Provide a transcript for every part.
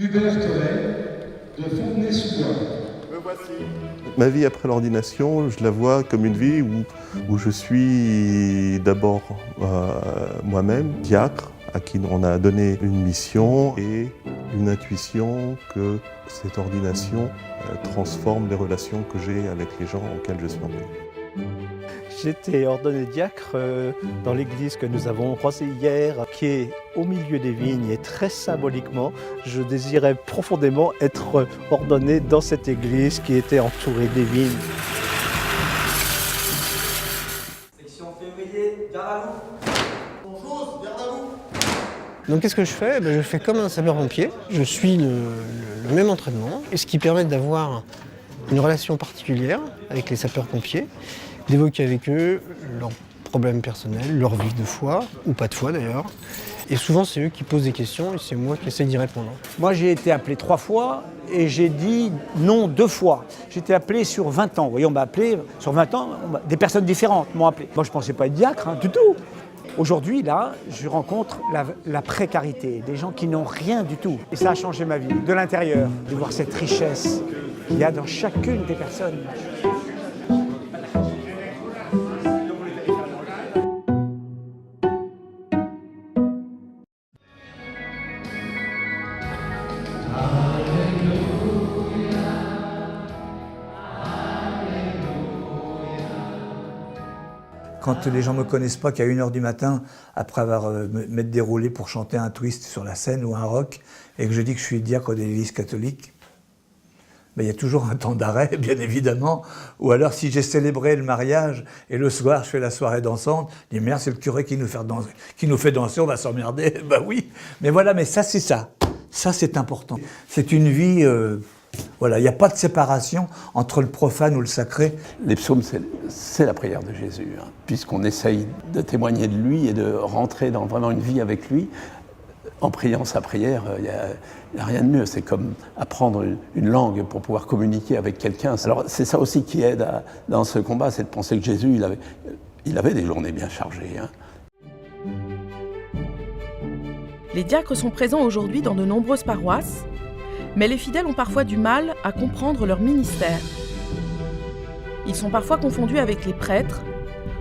Hubert Tollet de Fontenay-sous-Bois. Me voici. Ma vie après l'ordination, je la vois comme une vie où je suis d'abord moi-même, diacre, à qui on a donné une mission et une intuition que cette ordination transforme les relations que j'ai avec les gens auxquels je suis emmené. J'étais ordonné diacre dans l'église que nous avons croisée hier, qui est au milieu des vignes, et très symboliquement, je désirais profondément être ordonné dans cette église qui était entourée des vignes. Section février, garde à vous. Bonjour, garde à vous. Donc qu'est-ce que je fais? Je fais comme un sapeur-pompier, je suis le même entraînement, et ce qui permet d'avoir une relation particulière avec les sapeurs-pompiers, d'évoquer avec eux leurs problèmes personnels, leur vie de foi, ou pas de foi d'ailleurs. Et souvent c'est eux qui posent des questions et c'est moi qui essaie d'y répondre. Moi j'ai été appelé 3 fois et j'ai dit non 2 fois. J'ai été appelé sur 20 ans. Vous voyez, on m'a appelé sur 20 ans, des personnes différentes m'ont appelé. Moi je ne pensais pas être diacre, du tout. Aujourd'hui, là, je rencontre la précarité, des gens qui n'ont rien du tout. Et ça a changé ma vie, de l'intérieur, de voir cette richesse qu'il y a dans chacune des personnes. Quand les gens ne me connaissent pas, qu'à 1h du matin, après avoir m'être déroulé pour chanter un twist sur la scène ou un rock, et que je dis que je suis diacre de l'Église catholique, il y a toujours un temps d'arrêt, bien évidemment. Ou alors, si j'ai célébré le mariage, et le soir, je fais la soirée dansante, je dis, merde, c'est le curé qui nous fait danser, on va s'emmerder. Oui, mais voilà, mais ça, c'est ça. Ça, c'est important. C'est une vie... Voilà, il n'y a pas de séparation entre le profane ou le sacré. Les psaumes, c'est la prière de Jésus, puisqu'on essaye de témoigner de lui et de rentrer dans vraiment une vie avec lui. En priant sa prière, il n'y a rien de mieux. C'est comme apprendre une langue pour pouvoir communiquer avec quelqu'un. Alors c'est ça aussi qui aide dans ce combat, c'est de penser que Jésus, il avait des journées bien chargées. Les diacres sont présents aujourd'hui dans de nombreuses paroisses, mais les fidèles ont parfois du mal à comprendre leur ministère. Ils sont parfois confondus avec les prêtres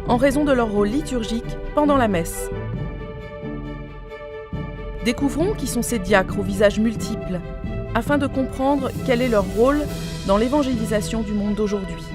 en raison de leur rôle liturgique pendant la messe. Découvrons qui sont ces diacres aux visages multiples, afin de comprendre quel est leur rôle dans l'évangélisation du monde d'aujourd'hui.